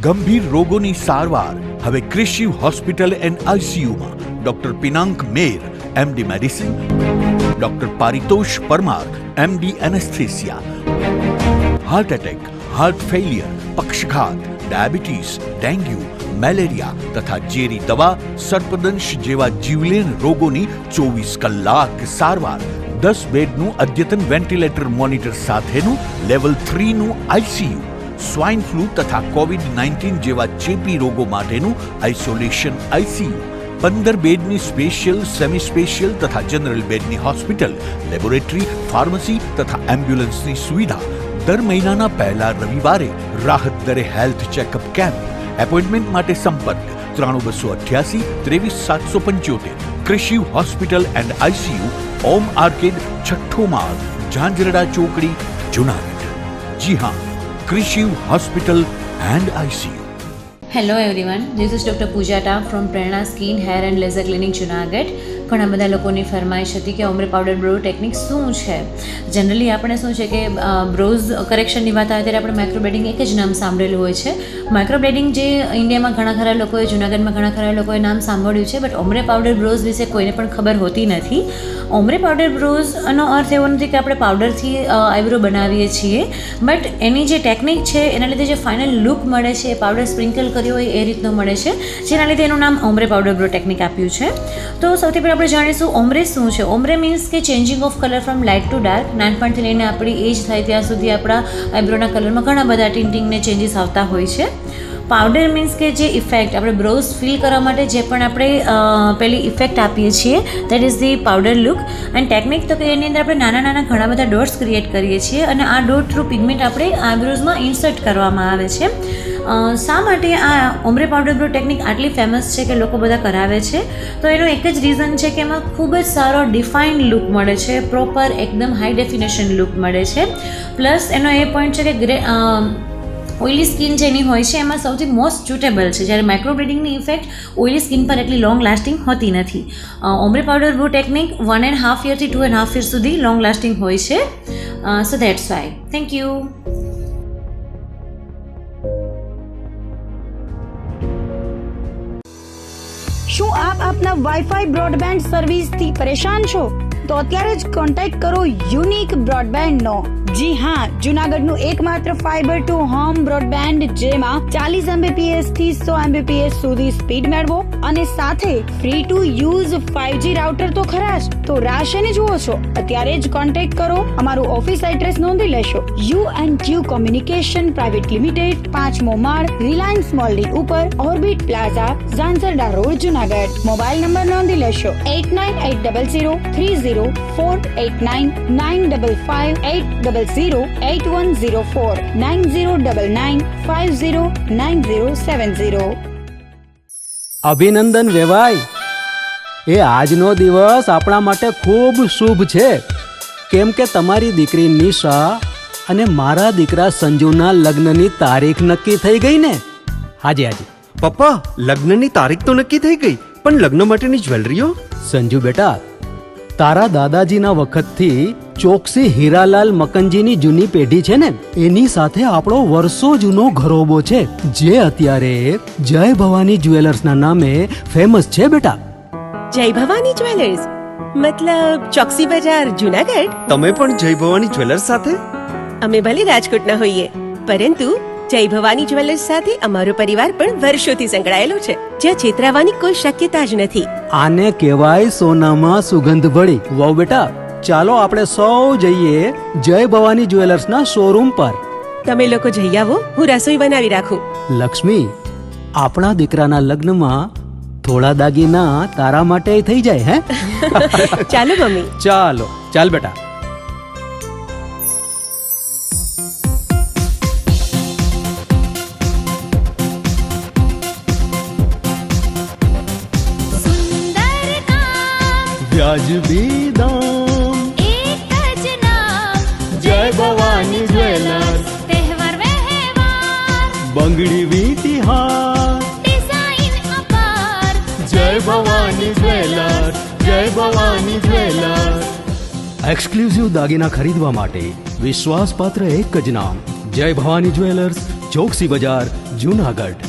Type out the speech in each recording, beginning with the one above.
ગંભીર રોગોની સારવાર હવે ક્રિશિવ હોસ્પિટલ એન્ડ આઈસીયુમાં doctor Pinank Mer, MD medicine, doctor Paritosh Parmar, MD anaesthesia, heart attack, heart failure, પક્ષઘાત, ડાયાબિટીસ, ડેન્ગ્યુ, મેલેરિયા તથા ઝેરી દવા, સર્પદંશ જેવા જીવલેણ રોગોની 24 કલાક સારવાર, 10 બેડનું અદ્યતન વેન્ટિલેટર મોનિટર સાથેનું લેવલ 3નું આઈસીયુ, સ્વાઇન ફ્લૂ તથા કોવિડ-19 જેવા ચેપી રોગો માટેનું આઇસોલેશન આઈસીયુ, 15 બેડની સ્પેશિયલ, સેમી સ્પેશિયલ તથા જનરલ બેડની હોસ્પિટલ, લેબોરેટરી, ફાર્મસી તથા એમ્બ્યુલન્સની સુવિધા, દર મહિનાના પહેલા રવિવારે રાહત દરે હેલ્થ ચેકઅપ કેમ્પ. એપોઇન્ટમેન્ટ માટે સંપર્ક 9288 23775. Krishiv hospital and ICU, Om arcade, છઠ્ઠો માળ, ઝાંઝરડા ચોકડી, જુનાગઢ. જી હા, Krishiv hospital and ICU. Hello everyone, this is doctor Pooja ટા from Prerna skin hair and laser clinic Junagadh. ઘણા બધા લોકોની ફરમાઈશ હતી કે ઓમ્બ્રે પાવડર બ્રો ટેકનિક શું છે. જનરલી આપણે શું છે કે બ્રોઝ કરેક્શનની વાત આવે ત્યારે આપણે માઇક્રોબ્લેડિંગ એક જ નામ સાંભળેલું હોય છે. માઇક્રોબ્લેડિંગ જે ઇન્ડિયામાં ઘણા ખરા લોકોએ, જુનાગઢમાં ઘણા ખરા લોકોએ નામ સાંભળ્યું છે, બટ ઓમ્બ્રે પાવડર બ્રોઝ વિશે કોઈને પણ ખબર હોતી નથી. ઓમ્બ્રે પાવડર બ્રોઝનો અર્થ એવો નથી કે આપણે પાવડરથી આઈબ્રો બનાવીએ છીએ, બટ એની જે ટેકનિક છે એના લીધે જે ફાઇનલ લુક મળે છે એ પાવડર સ્પ્રિંકલ કર્યો હોય એ રીતનો મળે છે, જેના લીધે એનું નામ ઓમ્બ્રે પાવડર બ્રો ટેકનિક આપ્યું છે. તો સૌથી પહેલાં આપણે જાણીશું ઓમ્બ્રે શું છે. ઓમ્બ્રે મીન્સ કે changing of colour from light two dark. નાનપણથી લઈને આપણી એજ થાય ત્યાં સુધી આપણા આઈબ્રોના કલરમાં ઘણા બધા ટિન્ટિંગને ચેન્જીસ આવતા હોય છે. પાવડર મીન્સ કે જે ઇફેક્ટ આપણે બ્રોઝ ફિલ કરવા માટે જે પણ આપણે પેલી ઇફેક્ટ આપીએ છીએ, that is the powder look. And technique તો કે એની અંદર આપણે નાના નાના ઘણા બધા ડોટ્સ ક્રિએટ કરીએ છીએ અને આ ડોટ થ્રુ પિગમેન્ટ આપણે આઈબ્રોઝમાં ઇન્સર્ટ કરવામાં આવે છે. શા માટે આ ઓમ્બ્રે પાવડર બ્રો ટેકનિક આટલી ફેમસ છે કે લોકો બધા કરાવે છે? તો એનું એક જ રીઝન છે કે એમાં ખૂબ જ સારો ડિફાઇન્ડ લુક મળે છે, પ્રોપર એકદમ હાઈ ડેફિનેશન લુક મળે છે. પ્લસ એનો એ પોઈન્ટ છે કે ઓઇલી સ્કિન જેની હોય છે એમાં સૌથી મોસ્ટ સુટેબલ છે, જ્યારે માઇક્રોબ્લેડિંગની ઇફેક્ટ ઓઇલી સ્કિન પર એટલી લોંગ લાસ્ટિંગ હોતી નથી. Ombre powder bro technique 1.5 યરથી 2.5 year સુધી લોંગ લાસ્ટિંગ હોય છે. સો ધેટ્સ વાય. Thank you. શું આપ આપના વાઈફાઈ બ્રોડબેન્ડ સર્વિસથી પરેશાન છો? તો અત્યારે જ કોન્ટેક્ટ કરો યુનિક બ્રોડબેન્ડનો. જી હા, જુનાગઢનું એકમાત્ર ફાઈબર ટુ હોમ બ્રોડબેન્ડ, જેમાં 40 Mbps થી 100 Mbps સુધી સ્પીડ મેળવો અને સાથે free to use 5G router તો ખરા જ. તો રાશને જુઓ છો, અત્યારે જ કોન્ટેક્ટ કરો. અમારું ઓફિસ એડ્રેસ નોંધી લેશો. U&Q કોમ્યુનિકેશન પ્રાઇવેટ લિમિટેડ, 5મો માળ, રિલાયન્સ મોલની ઉપર, orbit plaza, Zanzarda road, Junagadh. Mobile number નોંધી લેશો 8980030489 955808104 9099509070. અભિનંદન વેવાય. એ આજનો દિવસ આપણા માટે ખૂબ શુભ છે, કેમ કે તમારી દીકરી નિશા અને મારા દીકરા સંજુના લગ્નની તારીખ નક્કી થઈ ગઈ ને. હાજી. પપ્પા, લગ્નની તારીખ તો નક્કી થઈ ગઈ, પણ લગ્ન માટેની જ્વેલરીઓ? સંજુ બેટા, તારા દાદાજીના વખતથી ચોકસી હીરાલાલ મકનજીની જૂની પેઢી છે ને, એની સાથે આપણો વર્ષો જૂનો ઘરોબો છે, જે અત્યારે જય ભવાની જ્વેલર્સના નામે ફેમસ છે બેટા. જય ભવાની જ્વેલર્સ મતલબ ચોકસી બજાર, જુનાગઢ? તમે પણ જય ભવાની જ્વેલર્સ સાથે? અમે ભલે રાજકોટના હોઈએ, પરંતુ જય ભવાની જ્વેલર્સ સાથે અમારો પરિવાર પણ વર્ષોથી સંકળાયેલો છે, જ્યાં છેતરાવાની કોઈ શક્યતા જ નથી. આને કહેવાય સોનામાં સુગંધ ભળી. વાવ બેટા, ચાલો આપણે સૌ જઈએ જય ભવાની જ્વેલર્સના શોરૂમ પર. તમે લોકો જઈ આવો, હું રસોઈ બનાવી રાખું. લક્ષ્મી, આપણા દીકરાના લગ્નમાં થોડા દાગીના તારા માટે થઈ જાય. હે ચાલો મમ્મી. ચાલ બેટા. વ્યાજબી દામ, એક જ નામ, જય ભવાની જ્વેલર્સ. તહેવાર વ્યવહાર, બંગડી વીટી હાર, ડિઝાઇન અપાર, જય ભવાની જ્વેલર્સ, જય ભવાની જ્વેલર્સ. એક્સક્લુઝિવ દાગીના ખરીદવા માટે વિશ્વાસપાત્ર એક જ નામ, જય ભવાની જ્વેલર્સ, ચોકસી બજાર, જુનાગઢ.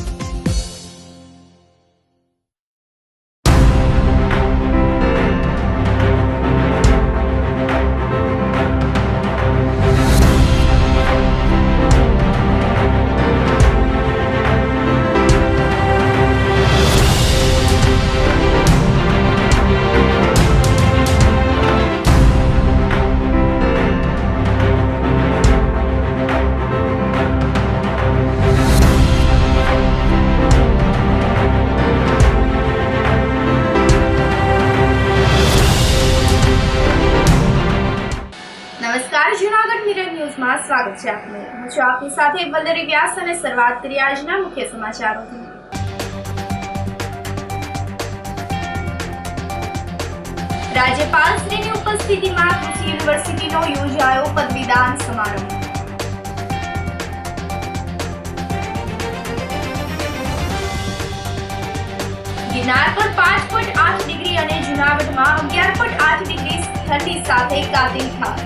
નમસ્કાર, જૂનાગઢ મિરર ન્યૂઝમાં સ્વાગત છે આપનું. હું છું આપની સાથે વલ્લરી વ્યાસ અને શરૂઆત કરીએ આજના મુખ્ય સમાચારોથી. રાજ્યપાલશ્રીની ઉપસ્થિતિમાં કૃષિ યુનિવર્સિટીનો યોજાયો પદવીદાન સમારંભ. ગિરનાર પર 5.8 ડિગ્રી અને જૂનાગઢમાં 11.8 ડિગ્રી ઠંડી સાથે કાતિલ ઠાર.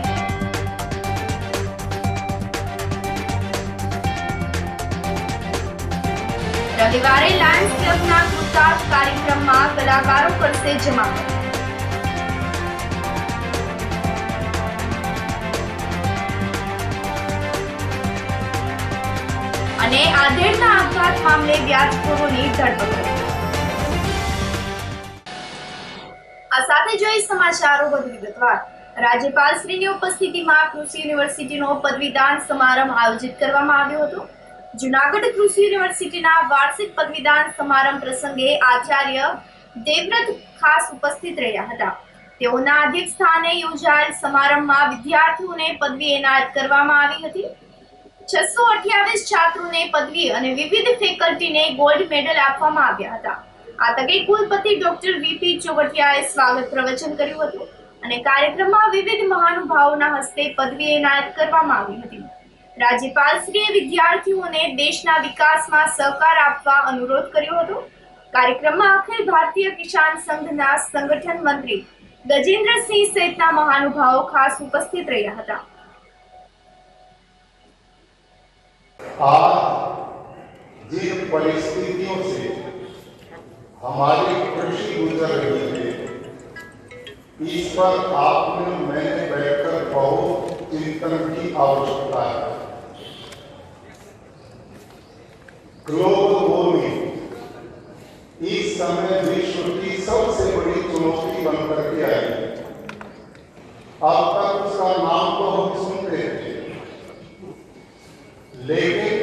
રવિવારે લાયન્સ ક્લબના કૃતાર્થ કાર્યક્રમમાં કલાકારો કરશે જમાવટ. અને આધેડના આપઘાત મામલે વ્યાજખોરોની ધરપકડ. આ સાથે જોઈ સમાચારો વધુ વિગતવાર. રાજ્યપાલશ્રીની ઉપસ્થિતિમાં કૃષિ યુનિવર્સિટીનો પદવીદાન સમારંભ આયોજિત કરવામાં આવ્યો હતો. જૂનાગઢ કૃષિ યુનિવર્સિટીના વાર્ષિક પદવીદાન સમારંભ પ્રસંગે આચાર્ય દેવવ્રત ખાસ ઉપસ્થિત રહ્યા હતા. તેઓના અધ્યક્ષ સ્થાને યોજાયેલ સમારંભમાં વિદ્યાર્થીઓને પદવી એનાયત કરવામાં આવી હતી. 628 છાત્રોને પદવી અને વિવિધ ફેકલ્ટીને ગોલ્ડ મેડલ આપવામાં આવ્યા હતા. આ તકે કુલપતિ ડોક્ટર વીપી ચોગટિયાએ સ્વાગત પ્રવચન કર્યું હતું અને કાર્યક્રમમાં વિવિધ મહાનુભાવોના હસ્તે પદવી એનાયત કરવામાં આવી હતી. રાજ્યપાલશ્રીએ વિદ્યાર્થીઓને દેશના વિકાસમાં સહકાર આપવા અનુરોધ કર્યો હતો. કાર્યક્રમમાં અખિલ ભારતીય કિસાન સંઘના સંગઠન મંત્રી ગજેન્દ્રસિંહ સહિતના મહાનુભાવો ખાસ ઉપસ્થિત રહ્યા હતા. आज जिन परिस्थितियों से हमारी कृषि गुजर रही है, इस पर आपने मैंने बैठकर बहुत चिंतन की आवश्यकता है. ग्लोबल वार्मिंग इस समय विश्व की सबसे बड़ी चुनौती बनकर के आई है. अब तक उसका नाम तो हम सुनते थे, लेकिन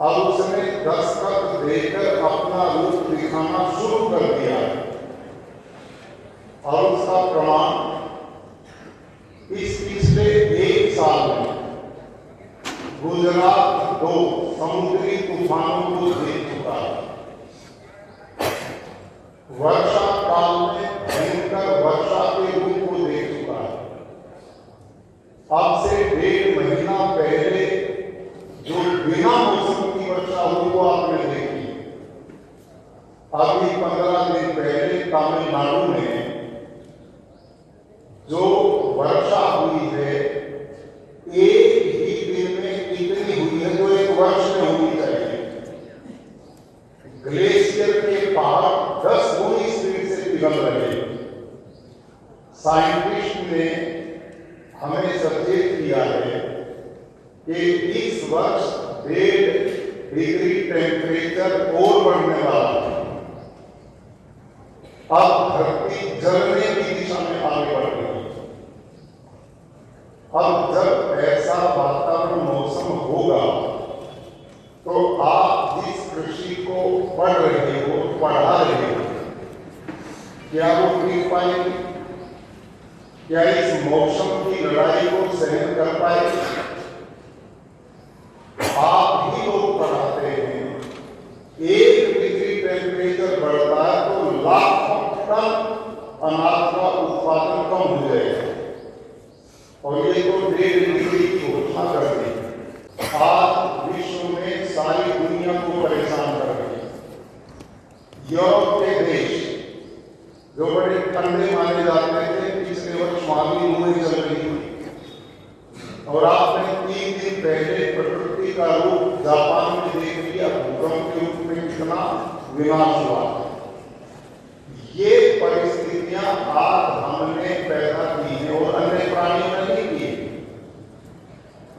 अब उसने दस्तक देकर अपना रूप दिखाना शुरू कर दिया है. और उसका प्रमाण इस पिछले 1 साल में गुजरात 2 समुद्री तूफानों को देख चुका है. वर्षा काल में भयंकर वर्षा के रूप को देख चुका है. अब से 1.5 महीना पहले जो बिना मौसम की वर्षा हुई वो आपने देखी. अभी 15 दिन पहले तमिलनाडु में जो वर्षा हुई है, एक ही दिन में इतनी हुई है जो 1 वर्ष में होनी चाहिए. ग्लेशियर के पहाड़ 10 गुनी स्पीड से पिघल रहे हैं. साइंटिस्ट ने हमें सचेत किया है कि इस वर्ष 1.5 डिग्री टेम्परेचर और बढ़ने वाला है. अब धरती जलने की दिशा में आगे बढ़ रही है. अब जब ऐसा वातावरण मौसम होगा तो आप जिस कृषि को पढ़ रहे हो, पढ़ा रहे हो, क्या वो टिक पाएंगे? क्या इस मौसम की लड़ाई को सहन कर पाएंगे? आप ही लोग पढ़ाते हैं 1 डिग्री टेम्परेचर बढ़ता है तो लाखों टन अनाज का उत्पादन कम हो जाएगा. और ये तो 1.5 डिग्री की घोषणा कर दी. आज विश्व में सारी दुनिया को परेशान कर रही है. यूरोप के देश जो बड़े ठंडे माने जाते थे, पिछले वर्ष वहां भी लूएं चल रही थी. और आपने 3 दिन पहले प्रकृति का रूप जापान में देख लिया भूकंप के रूप में कितना विनाश हुआ। ये परिस्थितियां आज हमने पैदा की है और अन्य प्राणियों ने नहीं की।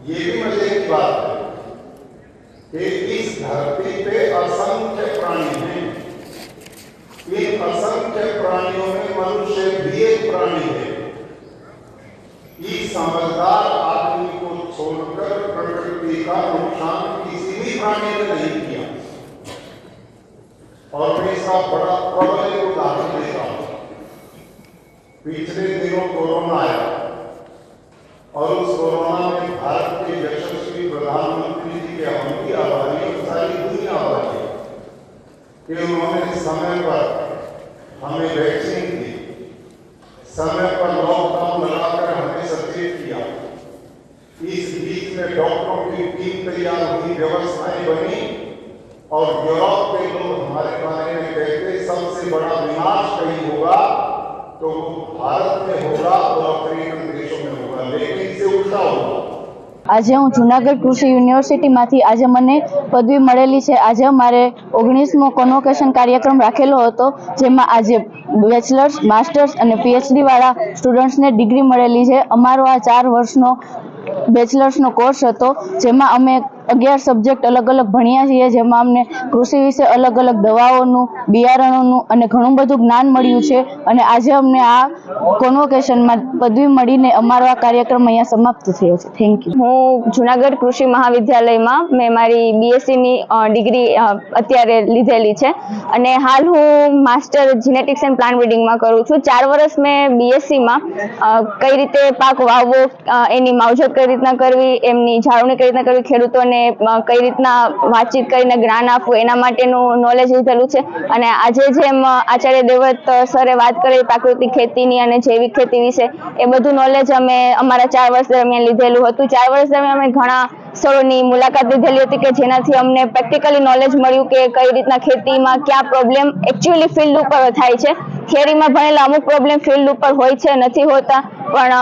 ये भी मजे की बात है कि इस धरती पे असंख्य प्राणी हैं। इन असंख्य प्राणियों में मनुष्य भी एक प्राणी है। इस समझदार आदमी को छोड़कर प्रकृति का नुकसान किसी भी प्राणी ने नहीं किया। और मैं इसका बड़ा प्रबल उदाहरण देता हूं। पिछले दिनों कोरोना आया और उस कोरोना में भारत के यशस्वी प्रधानमंत्री जी के हम भी आभारी और सारी दुनिया आभारी है कि उन्होंने समय पर हमें वैक्सीन दी, समय पर लॉकडाउन लगाकर हमें सचेत किया। इस बीच में डॉक्टरों की टीम तैयार हुई, व्यवस्थाएं बनी और यूरोप के लोग हमारे बारे में कहते सबसे बड़ा विनाश कहीं होगा तो वो भारत में होगा और अफ्रीकन देशों में होगा, लेकिन इससे उल्टा होगा। આજે હું જુનાગઢ કૃષિ યુનિવર્સિટીમાંથી આજે મને પદવી મળેલી છે। આજે અમારે 19મો કોન્વોકેશન કાર્યક્રમ રાખેલો હતો, જેમાં આજે બેચલર્સ, માસ્ટર્સ અને પીએચડી વાળા સ્ટુડન્ટ્સને ડિગ્રી મળેલી છે। અમારો આ 4 વર્ષનો બેચલર્સનો કોર્સ હતો, જેમાં અમે 11 સબ્જેક્ટ અલગ અલગ ભણ્યા છીએ, જેમાં અમને કૃષિ વિશે અલગ અલગ દવાઓનું, બિયારણોનું અને ઘણું બધું જ્ઞાન મળ્યું છે। અને આજે અમને આ કોન્વોકેશનમાં પદવી મળીને અમારો આ કાર્યક્રમ અહીંયા સમાપ્ત થયો છે। Thank you. હું જુનાગઢ કૃષિ મહાવિદ્યાલયમાં મેં મારી બીએસસીની ડિગ્રી અત્યારે લીધેલી છે અને હાલ હું માસ્ટર જીનેટિક્સ એન્ડ પ્લાન્ટ બ્રીડિંગમાં કરું છું। 4 વર્ષ મેં બીએસસીમાં કઈ રીતે પાક વાવવો, એની માવજત કઈ રીતના કરવી, એમની જાળવણી કઈ રીતના કરવી, ખેડૂતોને કઈ રીતના વાતચીત કરીને જ્ઞાન આપવું, એના માટેનું નોલેજ લીધેલું છે। અને આજે જેમ આચાર્ય દેવવ્રત સરે વાત કરેલી પ્રાકૃતિક ખેતીની અને જૈવિક ખેતી વિશે, એ બધું નોલેજ અમે અમારા 4 વર્ષ દરમિયાન લીધેલું હતું। 4 વર્ષ દરમિયાન અમે ઘણા સ્થળોની મુલાકાત લીધેલી હતી કે જેનાથી અમને પ્રેક્ટિકલી નોલેજ મળ્યું કે કઈ રીતના ખેતીમાં ક્યાં પ્રોબ્લેમ એકચ્યુઅલી ફિલ્ડ ઉપર થાય છે। થિયરીમાં ભણેલા અમુક પ્રોબ્લેમ ફિલ્ડ ઉપર હોય છે, નથી હોતા, પણ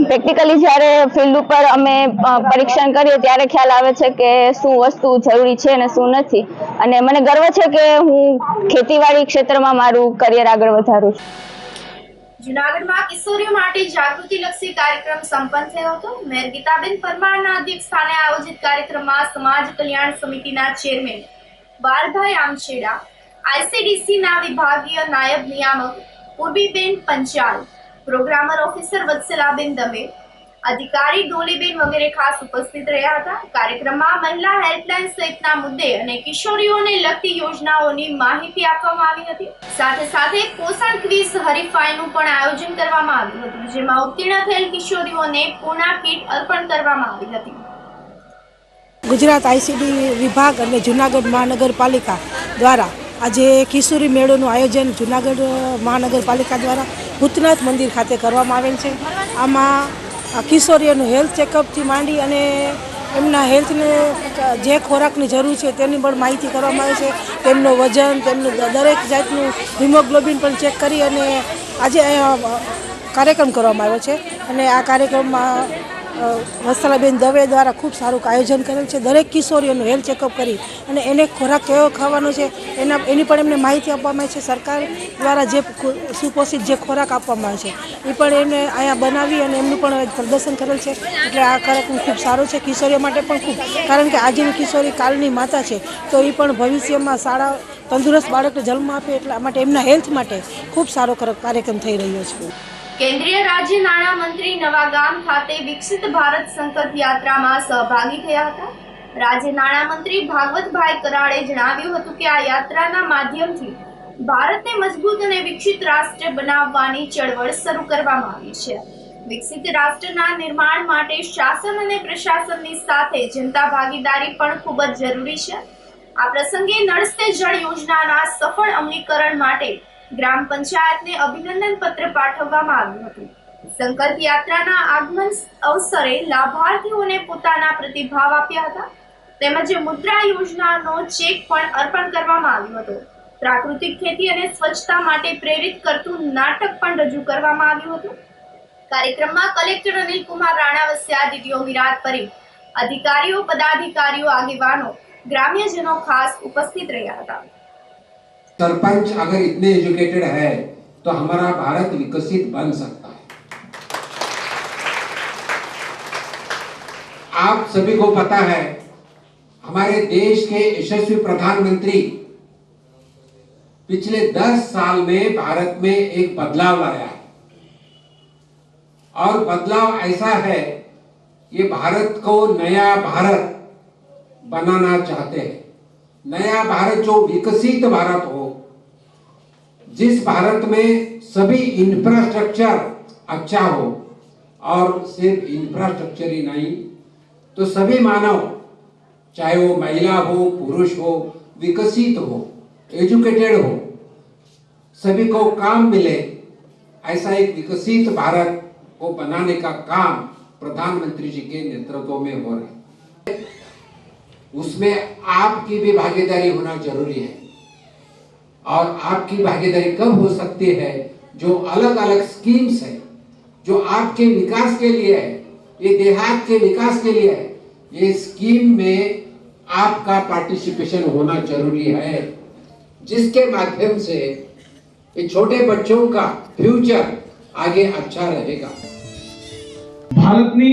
પ્રેક્ટિકલી જ્યારે ફિલ્ડ ઉપર અમે પરીક્ષણ કરીએ ત્યારે ખ્યાલ આવે છે કે શું વસ્તુ જરૂરી છે અને શું નથી। અને મને ગર્વ છે કે હું ખેતીવાડી ક્ષેત્રમાં મારું કરિયર આગળ વધારું છું। જૂનાગઢમાં કિશોરીઓ માટે જાગૃતિલક્ષી કાર્યક્રમ સંપન્ન થયો હતો। મેયર ગીતાબેન પરમારના અધ્યક્ષસ્થાને આયોજિત કાર્યક્રમમાં સમાજ કલ્યાણ સમિતિના ચેરમેન બારભાઈ આમછેડા, આઈસીડીસીના વિભાગીય નાયબ નિયામક પૂર્વીબેન પંચાલ, પ્રોગ્રામર ઓફિસર વત્સલાબેન દમે, અધિકારી ડોલીબેન વગેરે ખાસ ઉપસ્થિત રહ્યા હતા। કાર્યક્રમમાં મહિલા હેલ્પલાઇન સહિતના મુદ્દે અને કિશોરીઓને લગતી યોજનાઓની માહિતી આપવામાં આવી હતી। સાથે સાથે પોષણ ક્વિઝ હરીફાઈનું પણ આયોજન કરવામાં આવ્યું હતું, જેમાં ઉત્તીર્ણ થયેલ કિશોરીઓને પૂર્ણા કીટ અર્પણ કરવામાં આવી હતી। ગુજરાત આઈસીડી વિભાગ અને જૂનાગઢ મહાનગરપાલિકા દ્વારા આજે કિશોરી મેળોનું આયોજન જૂનાગઢ મહાનગરપાલિકા દ્વારા ભૂતનાથ મંદિર ખાતે કરવામાં આવેલ છે। આમાં કિશોરીઓનું હેલ્થ ચેકઅપથી માંડી અને એમના હેલ્થને જે ખોરાકની જરૂર છે તેની પણ માહિતી કરવામાં આવે છે। તેમનું વજન, તેમનું દરેક જાતનું હિમોગ્લોબિન પણ ચેક કરી અને આજે કાર્યક્રમ કરવામાં આવ્યો છે। અને આ કાર્યક્રમમાં વત્સલાબેન દવે દ્વારા ખૂબ સારું આયોજન કરેલ છે। દરેક કિશોરીઓનું હેલ્થ ચેકઅપ કરી અને એને ખોરાક કેવો ખાવાનો છે એની પણ એમને માહિતી આપવામાં આવે છે। સરકાર દ્વારા જે સુપોષિત જે ખોરાક આપવામાં આવે છે એ પણ એમને અહીંયા બનાવી અને એમનું પણ પ્રદર્શન કરેલ છે। એટલે આ કાર્યક્રમ ખૂબ સારો છે કિશોરીઓ માટે પણ ખૂબ, કારણ કે આજની કિશોરી કાલની માતા છે, તો એ પણ ભવિષ્યમાં સારા તંદુરસ્ત બાળકને જન્મ આપે એટલા માટે એમના હેલ્થ માટે ખૂબ સારો કાર્યક્રમ થઈ રહ્યો છે। કેન્દ્રીય રાજ્ય નાણાં મંત્રી નવાગામ ખાતે વિકસિત ભારત સંકલ્પ યાત્રામાં સહભાગી થયા હતા। રાજ્ય નાણાં મંત્રી ભાગવતભાઈ કરાળે જણાવ્યું હતું કે આ યાત્રાના માધ્યમથી ભારતને મજબૂત અને વિકસિત રાષ્ટ્ર બનાવવાની ચળવળ શરૂ કરવામાં આવી છે। વિકસિત રાષ્ટ્રના નિર્માણ માટે શાસન અને પ્રશાસનની સાથે જનતા ભાગીદારી પણ ખૂબ જ જરૂરી છે। આ પ્રસંગે નળ સે જળ યોજનાના સફળ અમલીકરણ માટે ગ્રામ પંચાયતને અભિનંદન પત્ર પાઠવવામાં આવ્યું હતું। સંકલ્પ યાત્રાના આગમન અવસરે લાભાર્થીઓને પોતાના પ્રતિભાવ આપ્યા હતા, તેમજ મુદ્રા યોજનાનો ચેક પણ અર્પણ કરવામાં આવ્યો હતો। પ્રાકૃતિક ખેતી અને સ્વચ્છતા માટે પ્રેરિત કરતું નાટક પણ રજૂ કરવામાં આવ્યું હતું। કાર્યક્રમમાં કલેક્ટર અનિલ કુમાર રાણા વસ્યા, ડીડીઓ વિરાટ પરીખ, અધિકારીઓ, પદાધિકારીઓ, આગેવાનો, ગ્રામ્યજનો ખાસ ઉપસ્થિત રહ્યા હતા. सरपंच अगर इतने एजुकेटेड है तो हमारा भारत विकसित बन सकता है. आप सभी को पता है हमारे देश के यशस्वी प्रधानमंत्री पिछले 10 साल में भारत में एक बदलाव लाया है और बदलाव ऐसा है ये भारत को नया भारत बनाना चाहते हैं. नया भारत जो विकसित भारत हो, जिस भारत में सभी इंफ्रास्ट्रक्चर अच्छा हो और सिर्फ इंफ्रास्ट्रक्चर ही नहीं तो सभी मानव चाहे वो महिला हो, पुरुष हो, विकसित हो, एजुकेटेड हो, सभी को काम मिले, ऐसा एक विकसित भारत को बनाने का काम प्रधानमंत्री जी के नेतृत्व में हो रहा है. उसमें आपकी भी भागीदारी होना जरूरी है और आपकी भागीदारी कब हो सकती है? जो अलग अलग स्कीम्स है जो आपके विकास के लिए है, ये देहात के विकास के लिए है, ये स्कीम में आपका पार्टिसिपेशन होना जरूरी है, जिसके माध्यम से ये छोटे बच्चों का फ्यूचर आगे अच्छा रहेगा. ભારતની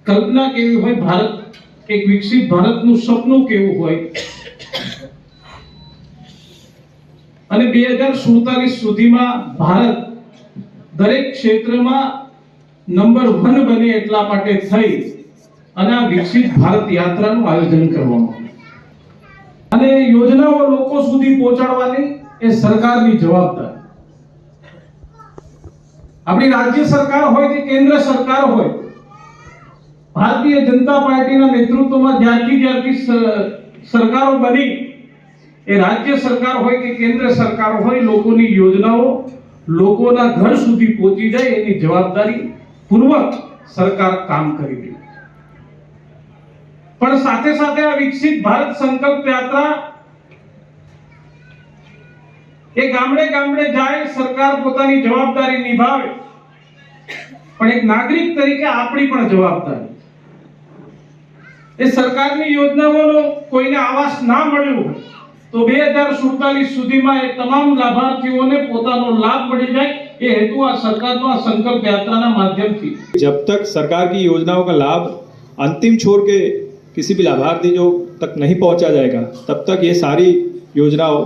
કલ્પના કેવી હોય, ભારત એક વિકસિત ભારતનું સપનું કેવું હોય અને 2047 સુધીમાં ભારત દરેક ક્ષેત્રમાં નંબર 1 બને એટલા માટે થઈ અને આ વિકસિત ભારત યાત્રાનું આયોજન કરવામાં અને યોજનાઓ લોકો સુધી પહોંચાડવાની એ સરકારની જવાબદારી. આપણી રાજ્ય સરકાર હોય કે કેન્દ્ર સરકાર હોય, ભારતીય જનતા પાર્ટીના નેતૃત્વમાં જ્યારથી સરકારો બની, એ રાજ્ય સરકાર હોય કે કેન્દ્ર સરકાર હોય, લોકોની યોજનાઓ લોકોના ઘર સુધી પહોંચી જાય એની જવાબદારી પૂર્વક સરકાર કામ કરી રહી. પણ સાથે સાથે આ વિકસિત ભારત સંકલ્પ યાત્રા એ ગામડે ગામડે જાય, સરકાર પોતાની જવાબદારી નિભાવે, પણ એક નાગરિક તરીકે આપણી પણ જવાબદારી. એ સરકારની યોજનાઓનો કોઈને આવાસ ના મળ્યો હોય તો 2047 સુધીમાં એ તમામ લાભાર્થીઓને પોતાનો લાભ મળી જાય, એ હેતુ આ સરકારનો આ સંકલ્પ યાત્રાના માધ્યમથી. जब तक सरकार की योजनाओं का लाभ अंतिम छोर के किसी भी लाभार्थी जो तक नहीं पहुंचा जाएगा, तब तक ये सारी योजनाओं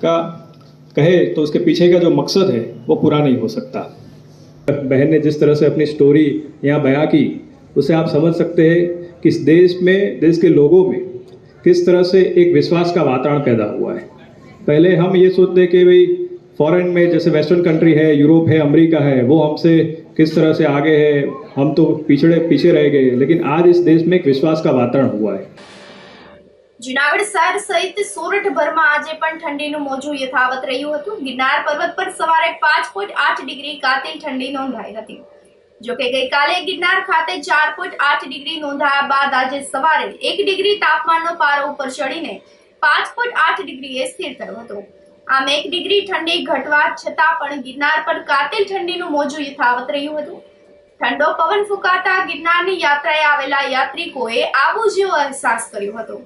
का कहे तो उसके पीछे का जो मकसद है वो पूरा नहीं हो सकता. बहन ने जिस तरह से अपनी स्टोरी यहाँ बयां की, उससे आप समझ सकते हैं कि इस देश में, देश के लोगों में किस तरह से एक विश्वास का वातावरण पैदा हुआ है. पहले हम ये सोचते कि भाई फॉरेन में जैसे वेस्टर्न कंट्री है, यूरोप है, अमेरिका है, वो हमसे किस तरह से आगे है, हम तो पीछे रह गए, लेकिन आज इस देश में एक विश्वास का वातावरण हुआ है. જુનાગઢ શહેર સહિત સોરઠભરમાં આજે પણ ઠંડીનું મોજું યથાવત રહ્યું હતું. ગિરનાર પર્વત પર સવારે 5.8 ડિગ્રી કાતિલ ઠંડી નોંધાઈ હતી. જોકે ગઈકાલે ગિરનાર ખાતે 4.8 ડિગ્રી નોંધાયા બાદ આજે સવારે 1 ડિગ્રી તાપમાનનો પારો ઉપર ચડીને 5.8 ડિગ્રીએ સ્થિર થયો હતો. આમ 1 ડિગ્રી ઠંડી ઘટવા છતાં પણ ગિરનાર પર કાતિલ ઠંડીનું મોજું યથાવત રહ્યું હતું. ઠંડો પવન ફૂંકાતા ગિરનારની યાત્રાએ આવેલા યાત્રિકોએ આવો જેવો અહેસાસ કર્યો હતો.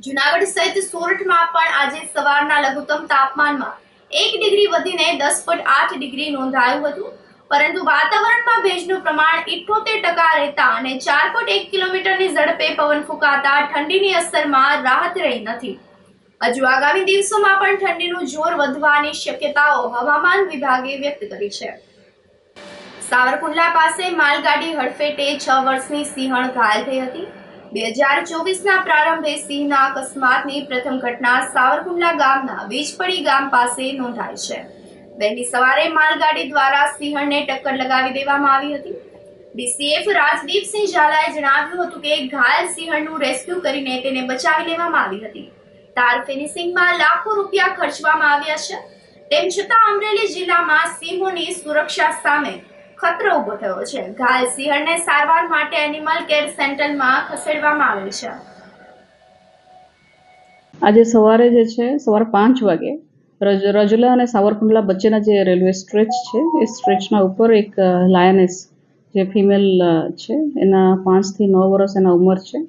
જુનાગઢ સહિત સોરઠમાં પણ આજે સવારના લઘુત્તમ તાપમાનમાં 1 ડિગ્રી વધીને 10.8 ડિગ્રી નોંધાયું હતું. પરંતુ વાતાવરણમાં ભેજનું પ્રમાણ 78% રહેતા અને 4.1 કિલોમીટરની ઝડપે પવન ફૂંકાતા ઠંડીની અસરમાં રાહત રહી નથી. હજુ આગામી દિવસોમાં પણ ઠંડીનું જોર વધવાની શક્યતાઓ હવામાન વિભાગે વ્યક્ત કરી છે. સાવરકુંડલા પાસે માલગાડી હડફેટે 6 વર્ષની સિંહણ ઘાયલ થઈ હતી. 2024ના પ્રારંભે સિંહના અકસ્માતની પ્રથમ ઘટના સાવરકુંડલા ગામના વીજપડી ગામ પાસે નોંધાઈ છે. વહેલી સવારે માલગાડી દ્વારા સિંહણને ટક્કર લગાવી દેવામાં આવી હતી. ડીસીએફ રાજદીપસિંહ ઝાલાએ જણાવ્યું હતું કે ઘાયલ સિંહણનું રેસ્ક્યુ કરીને તેને બચાવી લેવામાં આવી હતી. તાર ફિનિશિંગમાં લાખો રૂપિયા ખર્ચવામાં આવ્યા છે. તેમ છતાં અમરેલી જિલ્લામાં સિંહોની સુરક્ષા સામે ખતરો ઊભો થયો છે. ઘાયલ સિંહણને સારવાર માટે એનિમલ કેર સેન્ટરમાં ખસેડવામાં આવેલ છે. આજે સવારે જે છે સવારે 5 વાગે રજુલા અને સાવરકુંડલા વચ્ચેના જે રેલવે સ્ટ્રેચ છે એ સ્ટ્રેચના ઉપર એક લાયનેસ જે ફિમેલ છે, એના 5 થી 9 વર્ષ એના ઉંમર છે.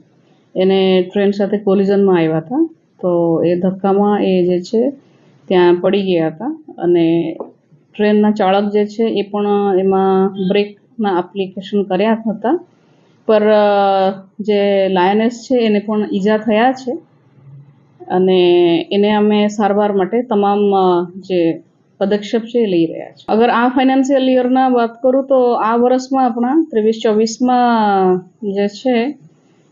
એને ટ્રેન સાથે કોલિઝનમાં આવ્યા હતા, તો એ ધક્કામાં એ જે છે ત્યાં પડી ગયા હતા અને ટ્રેનના ચાલક જે છે એ પણ એમાં બ્રેકના એપ્લિકેશન કર્યા હતા, પર જે લાયનેસ છે એને પણ ઈજા થયા છે અને એને અમે સારવાર માટે તમામ જે પદક્ષેપ છે એ લઈ રહ્યા છે. અગર આ ફાઇનાન્શિયલ યરના વાત કરું તો આ વર્ષમાં આપણા 23-24માં જે છે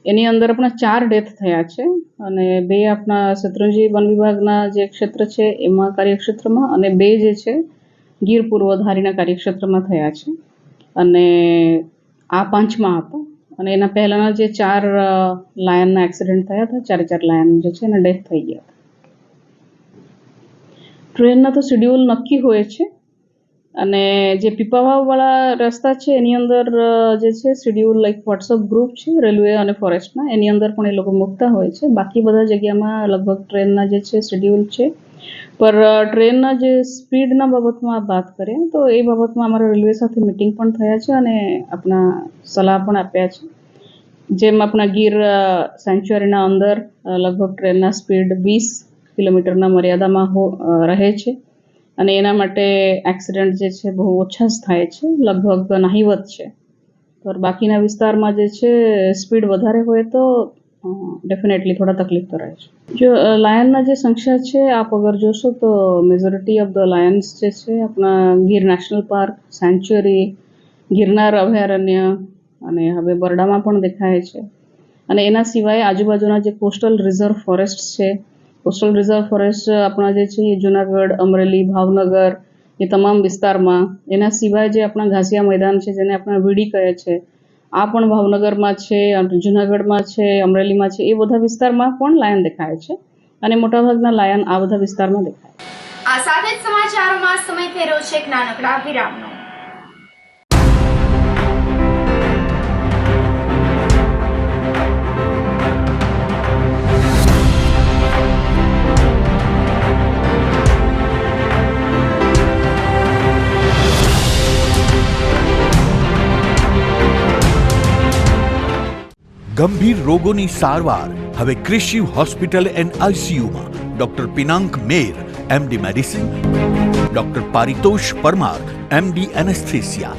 એની અંદર આપણા 4 ડેથ થયા છે અને 2 આપણા શત્રુંજી વન વિભાગના જે ક્ષેત્ર છે એમાં કાર્યક્ષેત્રમાં અને 2 જે છે ગીર પૂર્વ ધારીના કાર્યક્ષેત્રમાં થયા છે અને આ 5મા હતા. અને એના પહેલાંના જે 4 લાયનના એક્સિડન્ટ થયા હતા, 4 લાયન જે છે એના ડેથ થઈ ગયા હતા. ટ્રેનના તો શેડ્યુલ નક્કી હોય છે અને જે પીપાવાવવાળા રસ્તા છે એની અંદર જે છે શેડ્યુલ લાઈક વોટ્સઅપ ગ્રુપ છે રેલવે અને ફોરેસ્ટના, એની અંદર પણ એ લોકો મૂકતા હોય છે. બાકી બધા જગ્યામાં લગભગ ટ્રેનના જે છે શેડ્યુલ છે. પર ટ્રેનના જે સ્પીડના બાબતમાં વાત કરીએ તો એ બાબતમાં અમારા રેલવે સાથે મિટિંગ પણ થયા છે અને આપણા સલાહ પણ આપ્યા છે. જેમ આપણા ગીર સેન્ચ્યુરીના અંદર લગભગ ટ્રેનના સ્પીડ 20 કિલોમીટરના મર્યાદામાં રહે છે અને એના માટે એક્સિડન્ટ જે છે બહુ ઓછા જ થાય છે, લગભગ નહીવત છે. પર બાકીના વિસ્તારમાં જે છે સ્પીડ વધારે હોય તો ડેફિનેટલી થોડા તકલીફ તો રહે છે. જો લાયનના જે સંખ્યા છે આપ અગર જોશો તો મેજોરિટી ઓફ ધ લાયન્સ જે છે આપણા Gir national park, sanctuary, Girnar અભયારણ્ય અને હવે બરડામાં પણ દેખાય છે. અને એના સિવાય આજુબાજુના જે કોસ્ટલ રિઝર્વ ફોરેસ્ટ છે, કોસ્ટલ રિઝર્વ ફોરેસ્ટ આપણા જે છે એ જુનાગઢ, અમરેલી, ભાવનગર એ તમામ વિસ્તારમાં, એના સિવાય જે આપણા ઘાસિયા મેદાન છે જેને આપણે વીડી કહે છે, આ પણ ભાવનગરમાં છે, જુનાગઢમાં છે, અમરેલીમાં છે, એ બધા વિસ્તારમાં પણ લાયન દેખાય છે અને મોટાભાગના લાયન આ બધા વિસ્તારમાં દેખાય છે. આ સાથે જ સમાચારોમાં સમય થઈ રહ્યો છે એક નાનકડા વિરામનો. ગંભીર રોગોની સારવાર હવે ક્રિશિવ હોસ્પિટલ એન્ડ આઈસીયુમાં doctor Pinank Mer, MD medicine, doctor Paritosh Parmar, MD anaesthesia,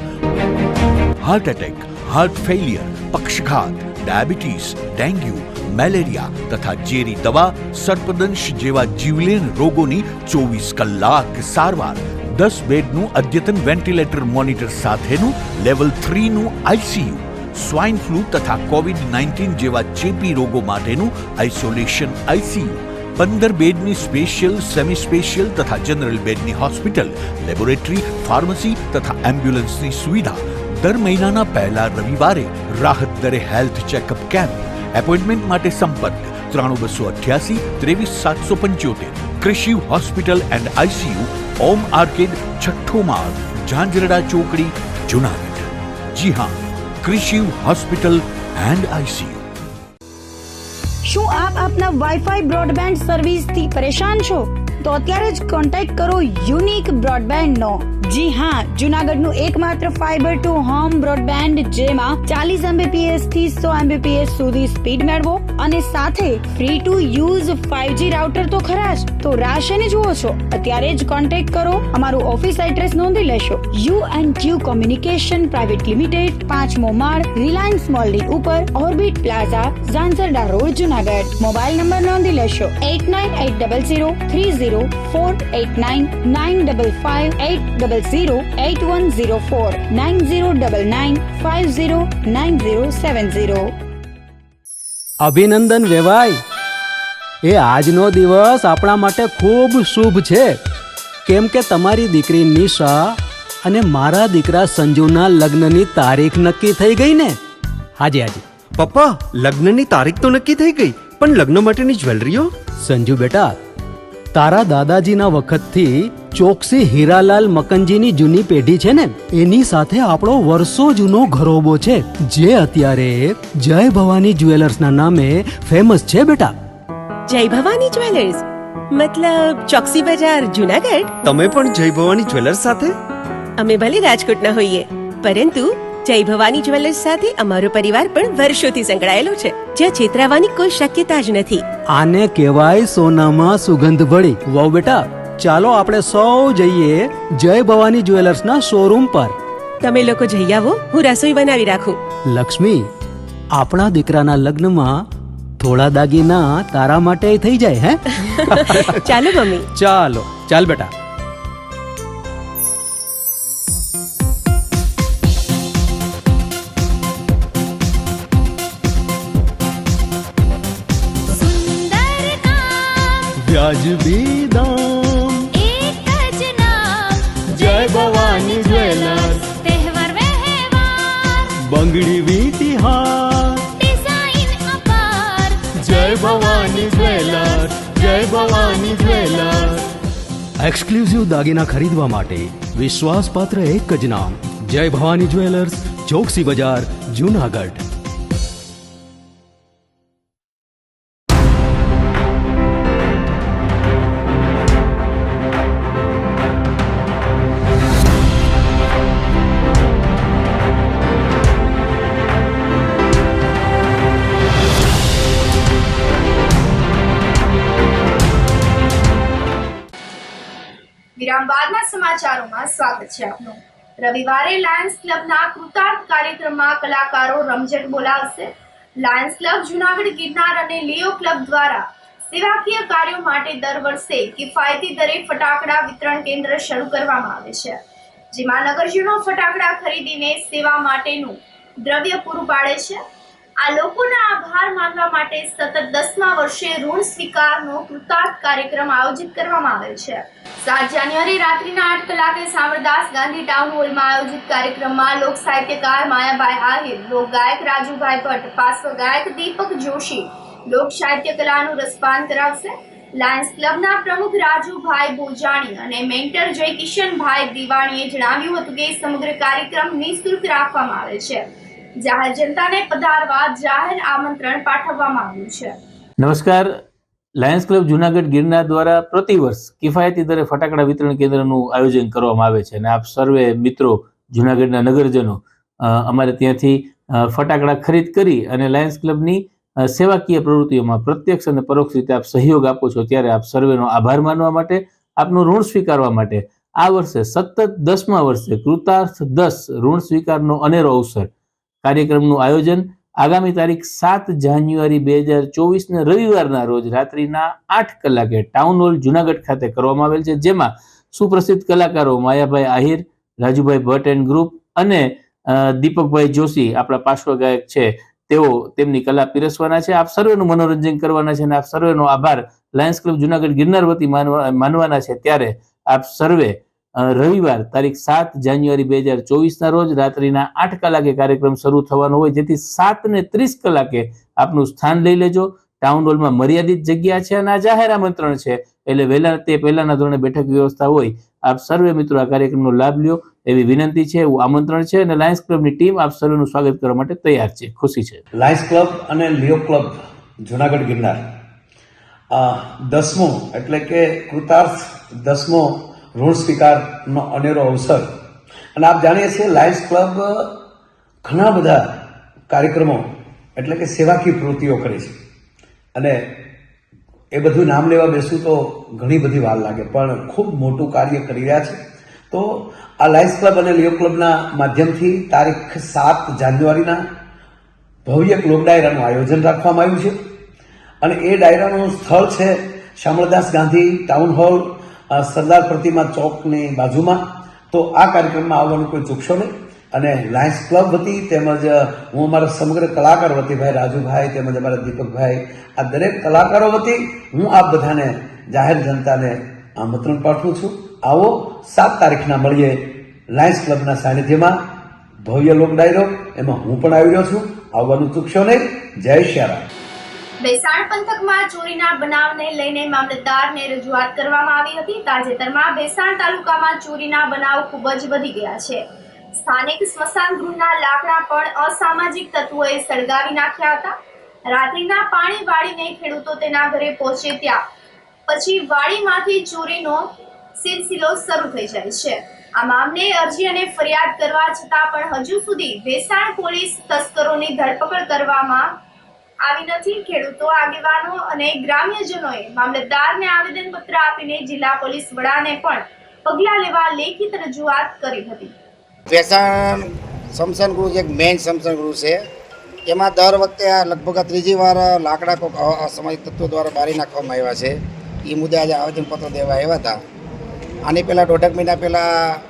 heart attack, heart failure, પક્ષઘાત, ડાયાબિટીસ, ડેન્ગ્યુ, મેલેરિયા તથા ઝેરી દવા, સર્પદંશ જેવા જીવલેણ રોગોની 24 કલાક સારવાર, 10 બેડનું અદ્યતન વેન્ટિલેટર મોનિટર સાથેનું લેવલ 3નું આઈસીયુ, સ્વાઇન ફ્લૂ તથા કોવિડ-19 જેવા ચેપી રોગો માટેનું આઇસોલેશન આઈસીયુ, 15 બેડની સ્પેશિયલ, સેમી સ્પેશિયલ તથા જનરલ બેડની હોસ્પિટલ, લેબોરેટરી, ફાર્મસી તથા એમ્બ્યુલન્સની સુવિધા, દર મહિનાના પહેલા રવિવારે રાહત દરે હેલ્થ ચેકઅપ કેમ્પ. એપોઇન્ટમેન્ટ માટે સંપર્ક 9288 23775. Krishiv hospital and ICU, Om arcade, છઠ્ઠો માળ, ઝાંઝરડા ચોકડી, જુનાગઢ. જી હા, ક્રિશિવ હોસ્પિટલ એન્ડ આઈસીયુ. શું આપ આપના વાઈફાઈ બ્રોડબેન્ડ સર્વિસથી પરેશાન છો? તો અત્યારે જ કોન્ટેક્ટ કરો યુનિક બ્રોડબેન્ડનો. જી હા, જુનાગઢનું એકમાત્ર ફાઈબર ટુ હોમ બ્રોડબેન્ડ જેમાં 40 Mbps થી 100 Mbps સુધી સ્પીડ મેળવો અને સાથે free to use 5G router તો ખરા જ. તો રાહ શેને જુઓ છો? અત્યારે જ કોન્ટેક્ટ કરો. અમારું ઓફિસ એડ્રેસ નોંધી લેશો. U&Q કોમ્યુનિકેશન પ્રાઇવેટ લિમિટેડ, 5મો માળ, રિલાયન્સ મોલની ઉપર, orbit plaza, Zanzarda road, Junagadh. Mobile number નોંધી લેશો 89803048995580808104 9099509070. અભિનંદન વેવાઈ, એ આજનો દિવસ આપણા માટે ખૂબ શુભ છે, કેમ કે તમારી દીકરી નિશા અને મારા દીકરા સંજુના લગ્નની તારીખ નક્કી થઈ ગઈ ને. હાજી હાજી પપ્પા, લગ્નની તારીખ તો નક્કી થઈ ગઈ, પણ લગ્ન માટેની જ્વેલરીઓ? સંજુ બેટા, તારા દાદાજીના વખતથી ચોકસી હીરાલાલ મકનજીની જૂની પેઢી છે ને, એની સાથે આપણો વર્ષો જૂનો ઘરોબો છે, જે અત્યારે જય ભવાની જ્વેલર્સના નામે ફેમસ છે બેટા. જય ભવાની જ્વેલર્સ મતલબ ચોકસી બજાર, જુનાગઢ? તમે પણ જય ભવાની જ્વેલર્સ સાથે? અમે ભલે રાજકોટના હોઈએ, પરંતુ જય ભવાની જ્વેલર્સ સાથે અમારો પરિવાર પણ વર્ષોથી સંકળાયેલો છે, જ્યાં છેતરાવાની કોઈ શક્યતા જ નથી. આને કહેવાય સોનામાં સુગંધ ભળી. વહુ બેટા, ચાલો આપણે સૌ જઈએ જય ભવાની જ્વેલર્સના શોરૂમ પર. તમે લોકો જઈ આવો, હું રસોઈ બનાવી રાખું. લક્ષ્મી, આપણા દીકરાના લગ્નમાં થોડા દાગીના તારા માટે થઈ જાય. હે ચાલો મમ્મી. ચાલો ચાલ બેટા. વ્યાજબી દામ, એક જ નામ, જય ભવાની જ્વેલર્સ. તહેવાર વ્યવહાર, બંગડી વીટી હાર, ડિઝાઇન અપાર, જય ભવાની જ્વેલર્સ. જય ભવાની જ્વેલર્સ. એક્સક્લુઝિવ દાગીના ખરીદવા માટે વિશ્વાસપાત્ર એક જ નામ, જય ભવાની જ્વેલર્સ, ચોકસી બજાર, જૂનાગઢ. વિરામ બાદના સમાચારોમાં સ્વાગત છે આપનું. રવિવારે લાયન્સ ક્લબના કૃતાર્થ કાર્યક્રમમાં કલાકારો રમઝટ બોલાવશે. લાયન્સ ક્લબ જૂનાગઢ ગિરનાર અને લિયો ક્લબ દ્વારા સેવાકીય કાર્યો માટે દર વર્ષે કિફાયતી દરે ફટાકડા વિતરણ કેન્દ્ર શરૂ કરવામાં આવે છે, જેમાં નગરજનો ફટાકડા ખરીદીને સેવા માટેનું દ્રવ્ય પૂરું પાડે છે. આ લોકોના આભાર માનવા માટે સતત 10મા વર્ષે ઋણ સ્વીકારનો કૃતાર્થ કાર્યક્રમ આયોજિત કરવામાં આવે છે. 7 જાન્યુઆરી રાત્રિના 8 કલાકે સામરદાસ ગાંધી ટાઉન હોલમાં આયોજિત કાર્યક્રમમાં લોક સાહિત્યકાર માયાભાઈ આહિર, લોક ગાયક રાજુભાઈ ભટ્ટ, પાર્શ્વ ગાયક દીપક જોશી લોક સાહિત્ય કલાનું રસપાન કરાવશે. લાયન્સ ક્લબના પ્રમુખ રાજુભાઈ બોજાણી અને મેન્ટર જયકિશનભાઈ દિવાણીએ જણાવ્યું હતું કે સમગ્ર કાર્યક્રમ નિઃશુલ્ક રાખવામાં આવે છે. જાહેર જનતાને પધારવા જાહેર આમંત્રણ પાઠવવામાં આવ્યું છે. નમસ્કાર. લાયન્સ ક્લબ જૂનાગઢ ગિરનાર દ્વારા પ્રતિવર્ષ કિફાયતી દરે ફટાકડા વિતરણ કેન્દ્રનું આયોજન કરવામાં આવે છે અને આપ સર્વે મિત્રો જૂનાગઢના નગરજનો અમારે ત્યાંથી ફટાકડા ખરીદ કરી અને લાયન્સ ક્લબની સેવાકીય પ્રવૃત્તિઓમાં પ્રત્યક્ષ અને પરોક્ષ રીતે આપ સહયોગ આપો છો, ત્યારે આપ સર્વેનો આભાર માનવા માટે, આપનું ઋણ સ્વીકારવા માટે આ વર્ષે સતત 10મા વર્ષે કૃતાર્થ 10 ઋણ સ્વીકારનો અનેરો અવસર કાર્યક્રમનું આયોજન આગામી તારીખ 7 જાન્યુઆરી 2024 રવિવારના રોજ રાત્રિના 8 કલાકે ટાઉન હોલ જૂનાગઢ ખાતે કરવામાં આવેલ છે, જેમાં સુપ્રસિદ્ધ કલાકારો માયાભાઈ આહિર, રાજુભાઈ ભટ્ટ એન્ડ ગ્રુપ અને દીપકભાઈ જોશી આપણા પાર્શ્વ ગાયક છે, તેઓ તેમની કલા પીરસવાના છે. આપ સર્વેનું મનોરંજન કરવાના છે અને આપ સર્વેનો આભાર લાયન્સ ક્લબ જૂનાગઢ ગિરનાર વતી માનવાના છે. ત્યારે આપ સર્વે રવિવાર તારીખ 7 જાન્યુઆરી 2024 રોજ રાત્રિના 8 કલાકે કાર્યક્રમ શરૂ થવાનો હોય, જેથી 7:30 કલાકે આપનું સ્થાન લઈ લેજો. ટાઉન હોલમાં મર્યાદિત જગ્યા છે અને આ જાહેર આમંત્રણ છે, એટલે પહેલાના ધોરણે બેઠક વ્યવસ્થા હોય. આપ સર્વે મિત્રો આ કાર્યક્રમનો લાભ લ્યો એવી વિનંતી છે, એવું આમંત્રણ છે અને લાયન્સ ક્લબની ટીમ આપ સર્વેનું સ્વાગત કરવા માટે તૈયાર છે. ખુશી છે. લાયન્સ ક્લબ અને લિયો ક્લબ જૂનાગઢ ગિરનાર 10મો એટલે કે કૃતાર્થ 10મો ઋણ સ્વીકારનો અનેરો અવસર. અને આપ જાણીએ છીએ લાયન્સ ક્લબ ઘણા બધા કાર્યક્રમો એટલે કે સેવાકીય પ્રવૃત્તિઓ કરે છે અને એ બધું નામ લેવા બેસું તો ઘણી બધી વાર લાગે, પણ ખૂબ મોટું કાર્ય કરી રહ્યા છે. તો આ લાયન્સ ક્લબ અને લિયો ક્લબના માધ્યમથી તારીખ 7 જાન્યુઆરીના ભવ્ય લોક ડાયરાનું આયોજન રાખવામાં આવ્યું છે અને એ ડાયરાનું સ્થળ છે શામળદાસ ગાંધી ટાઉન હોલ, સરદાર પ્રતિમા ચોકની બાજુમાં. તો આ કાર્યક્રમમાં આવવાનું કોઈ ચૂકશો નહીં. અને લાયન્સ ક્લબ વતી તેમજ હું અમારા સમગ્ર કલાકાર વતી ભાઈ રાજુભાઈ તેમજ અમારા દીપકભાઈ, આ દરેક કલાકારો વતી હું આપ બધાને જાહેર જનતાને આમંત્રણ પાઠવું છું. આવો 7 તારીખના મળીએ લાયન્સ ક્લબના સાનિધ્યમાં ભવ્ય લોક ડાયરો, એમાં હું પણ આવી રહ્યો છું. આવવાનું ચૂકશો નહીં. જય શ્યારામ. ભેસાણ પંથકમાં ચોરીના બનાવને લઈને મામલતદારને રજૂઆત કરવામાં આવી હતી. તાજેતરમાં ભેસાણ તાલુકામાં ચોરીના બનાવ ખૂબ જ વધી ગયા છે. સ્થાનિક સ્મશાન ગૃહના લાકડા પણ અસામાજિક તત્વોએ સળગાવી નાખ્યા હતા. રાત્રિના પાણી વાળીને ખેડૂતો તેના ઘરે પહોંચે ત્યાં પછી વાડીમાંથી ચોરીનો સિલસિલો શરૂ થઈ જાય છે. આ મામલે અરજી અને ફરિયાદ કરવા છતાં પણ હજુ સુધી ભેસાણ પોલીસ તસ્કરોની ધરપકડ કરવામાં આવી નથી. ખેડૂતો, આગેવાનો અને ગ્રામ્યજનોએ મામલતદારને આવેદનપત્ર આપીને જિલ્લા પોલીસ વડાને પણ પગલાં લેવા લેખિત રજૂઆત કરી હતી. ભેસાણ સ્મશાન ગૃહ એક મેઇન સ્મશાન ગૃહ છે. એમાં દર વખતે આ લગભગ ત્રીજી વાર લાકડા કોઈક અસામાજિક તત્વો દ્વારા બારી નાખવામાં આવ્યા છે. એ મુદ્દે આજે આવેદનપત્ર દેવા આવ્યા હતા. આની પહેલાં 1.5 મહિના પહેલાં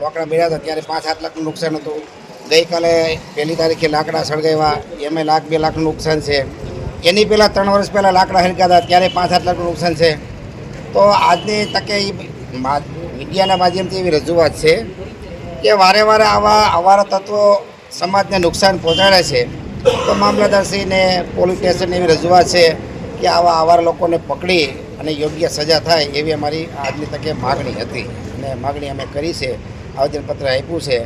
લાકડા બેર્યા હતા ત્યારે 5-7 લાખનું નુકસાન હતું. ગઈકાલે 1 તારીખે લાકડા સળગાવ્યા, એમાં 1-2 લાખનું નુકસાન છે. એની પહેલાં 3 વર્ષ પહેલાં લાકડા હરગ્યા હતા ત્યારે 5-7 લાખનું નુકસાન છે. તો આજની તકે મીડિયાના માધ્યમથી એવી રજૂઆત છે કે વારે વારે આવા અવારા તત્વો સમાજને નુકસાન પહોંચાડે છે. તો મામલતદારશ્રીને પોલીસ સ્ટેશનને એવી રજૂઆત છે કે આવા અવારા લોકોને પકડી અને યોગ્ય સજા થાય એવી અમારી આજની તકે માગણી હતી અને માગણી અમે કરી છે, આવેદનપત્ર આપ્યું છે.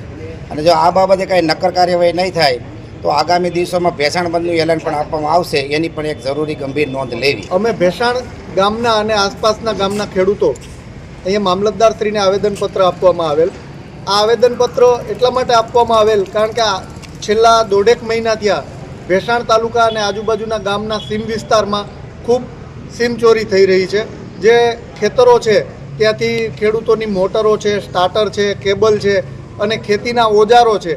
અને જો આ બાબતે કાંઈ નક્કર કાર્યવાહી નહીં થાય તો આગામી દિવસોમાં ભેસાણ બંધનું એલાન પણ આપવામાં આવશે. એની પણ એક જરૂરી ગંભીર નોંધ લેવી. અમે ભેસાણ ગામના અને આસપાસના ગામના ખેડૂતો અહીંયા મામલતદારશ્રીને આવેદનપત્ર આપવામાં આવેલ. આ આવેદનપત્ર એટલા માટે આપવામાં આવેલ કારણ કે છેલ્લા 1.5 મહિના થયા ભેસાણ તાલુકા અને આજુબાજુના ગામના સીમ વિસ્તારમાં ખૂબ સીમ ચોરી થઈ રહી છે. જે ખેતરો છે ત્યાંથી ખેડૂતોની મોટરો છે, સ્ટાર્ટર છે, કેબલ છે અને ખેતીના ઓજારો છે,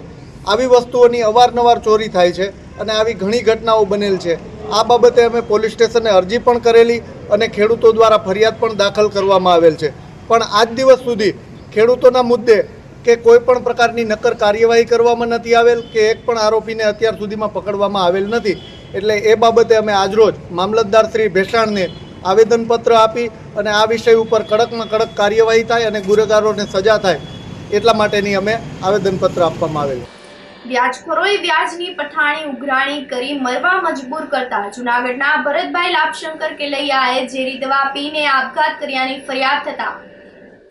આવી વસ્તુઓની અવારનવાર ચોરી થાય છે અને આવી ઘણી ઘટનાઓ બનેલ છે. આ બાબતે અમે પોલીસ સ્ટેશને અરજી પણ કરેલી અને ખેડૂતો દ્વારા ફરિયાદ પણ દાખલ કરવામાં આવેલ છે. પણ આજ દિવસ સુધી ખેડૂતોના મુદ્દે કે કોઈ પણ પ્રકારની નક્કર કાર્યવાહી કરવામાં નથી આવેલ કે એક પણ આરોપીને અત્યાર સુધીમાં પકડવામાં આવેલ નથી. એટલે એ બાબતે અમે આજરોજ મામલતદાર શ્રી ભેસાણને આવેદનપત્ર આપી અને આ વિષય ઉપર કડકમાં કડક કાર્યવાહી થાય અને ગુનેગારોને સજા થાય એટલા માટેની અમે આવેદનપત્ર આપવામાં આવેલ. વ્યાજખોરોએ વ્યાજની પઠાણી ઉઘરાણી કરી મરવા મજબૂર કરતા જૂનાગઢના ભરતભાઈ લાભશંકર કેલૈયાએ ઝેરી દવા પીને આપઘાત કર્યાની ફરિયાદ થતા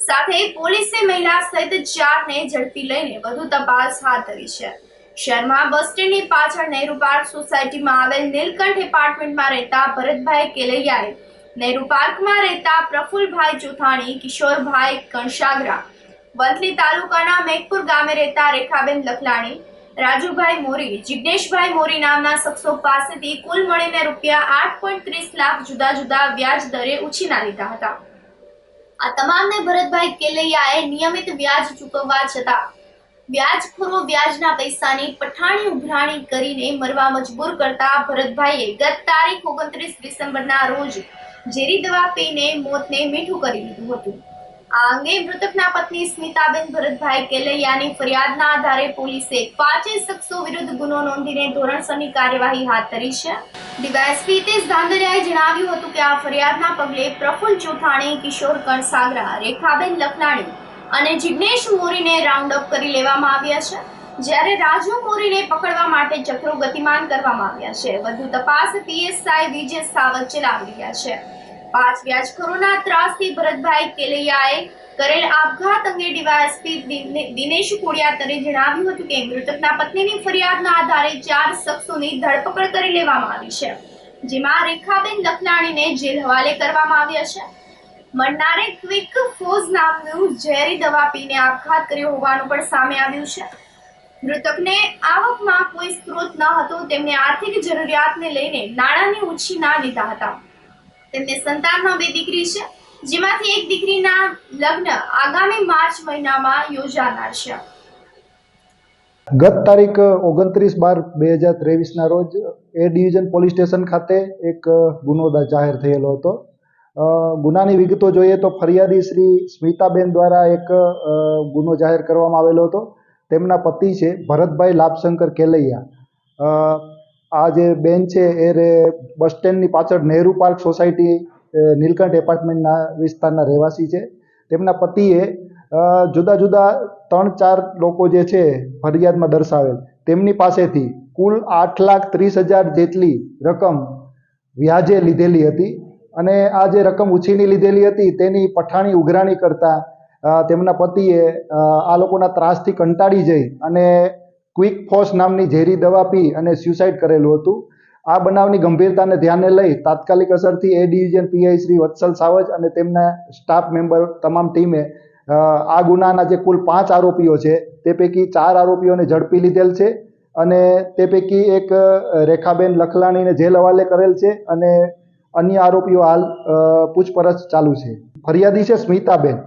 સાથે પોલીસે મહિલા સહિત 4ને ઝડપી લઈને વધુ તપાસ હાથ ધરી છે. શહેરમાં બસ સ્ટેન્ડની પાછળ નહેરુ પાર્ક સોસાયટીમાં આવેલ નીલકંઠ એપાર્ટમેન્ટમાં રહેતા ભરતભાઈ કેલૈયાએ નહેરુ પાર્કમાં રહેતા પ્રફુલભાઈ ચોથાણી, કિશોરભાઈ કણસાગરા, વંથલી તાલુકાના મેઘપુર ગામે રહેતા રેખાબેન લખલાણી, રાજુભાઈ મોરી, જિગ્નેશભાઈ મોરી નામના શખ્સો પાસેથી કુલ મળીને ₹8.30 લાખ જુદા જુદા વ્યાજ દરે ઉછીના લીધા હતા. આ તમામને ભરતભાઈ કેલૈયાએ નિયમિત વ્યાજ ચૂકવવા છતાં વ્યાજખોરો વ્યાજના પૈસાની પઠાણી ઉઘરાણી કરીને મરવા મજબૂર કરતા ભરતભાઈએ ગત તારીખ 29 ડિસેમ્બરના રોજ ઝેરી દવા પીને મોતને મીઠું કરી લીધું હતું. આ અંગે મૃતકના પત્ની સ્મિતાબેન ભરતભાઈ કેલૈયાની ફરિયાદના આધારે પોલીસે 5 શખ્સો વિરુદ્ધ ગુનો નોંધીને ધોરણસરની કાર્યવાહી હાથ ધરી છે. ડીવાયએસપી હિતેશ ધાંધલિયાએ જણાવ્યું હતું કે આ ફરિયાદના પગલે પ્રફુલ ચોથાણી, કિશોર કણસાગરા, રેખાબેન લખલાણી અને જિગ્નેશ મોરીને રાઉન્ડ અપ કરી લેવામાં આવ્યા છે, જ્યારે રાજુ મોરીને પકડવા માટે ચક્રો ગતિમાન કરવામાં આવ્યા છે. વધુ તપાસ પીએસઆઈ વિજય સાવત ચલાવી રહ્યા છે. 5 વ્યાજખોરોના ત્રાસથી ભરતભાઈ કેલૈયાએ કરેલ આપઘાત અંગે ડીવાયએસપી દિનેશ કોડિયાતરે જણાવ્યું હતું કે મૃતકના પત્નીની ફરિયાદના આધારે 4 શખ્સોની ધરપકડ કરી લેવામાં આવી છે, જેમાં રેખાબેન લખલાણીને જેલ હવાલે કરવામાં આવ્યા છે. મરનારે ક્વિક ફોઝ નામનું ઝેરી દવા પીને આપઘાત કર્યો હોવાનું પણ સામે આવ્યું છે. મૃતકને આવકમાં કોઈ સ્ત્રોત ન હતો. તેમને આર્થિક જરૂરિયાતને લઈને નાણાંની ઉછીના લીધા હતા. તેમને સંતાનમાં 2 દીકરી છે, જેમાંથી એક દીકરીના લગ્ન આગામી માર્ચ મહિનામાં યોજાનાર છે. ગત તારીખ 29/12/2023ના રોજ એ ડિવિઝન પોલીસ સ્ટેશન ખાતે એક ગુનો જાહેર થયેલો હતો. ગુનાની વિગતો જોઈએ તો ફરિયાદી શ્રી સ્મિતાબેન દ્વારા એક ગુનો જાહેર કરવામાં આવેલો હતો. તેમના પતિ છે ભરતભાઈ લાભશંકર કેલૈયા. આ જે બેન છે એ બસ સ્ટેન્ડની પાછળ નહેરુ પાર્ક સોસાયટી નીલકંઠ એપાર્ટમેન્ટના વિસ્તારના રહેવાસી છે. તેમના પતિએ જુદા જુદા 3-4 લોકો જે છે ફરિયાદમાં દર્શાવેલ તેમની પાસેથી કુલ 8,30,000 જેટલી રકમ વ્યાજે લીધેલી હતી અને આ જે રકમ ઉછીની લીધેલી હતી તેની પઠાણી ઉઘરાણી કરતા તેમના પતિએ આ લોકોના ત્રાસથી કંટાળી જઈ અને ક્વિક ફોસ નામની ઝેરી દવા પી અને સ્યુસાઇડ કરેલું હતું. આ બનાવની ગંભીરતાને ધ્યાને લઈ તાત્કાલિક અસરથી એ ડિવિઝન પીઆઈ શ્રી વત્સલ સાવજ અને તેમના સ્ટાફ મેમ્બર તમામ ટીમે આ ગુનાના જે કુલ 5 આરોપીઓ છે તે પૈકી 4 આરોપીઓને ઝડપી લીધેલ છે અને તે પૈકી એક રેખાબેન લખલાણીને જેલ હવાલે કરેલ છે અને અન્ય આરોપીઓ હાલ પૂછપરછ ચાલુ છે. ફરિયાદી છે સ્મિતાબેન,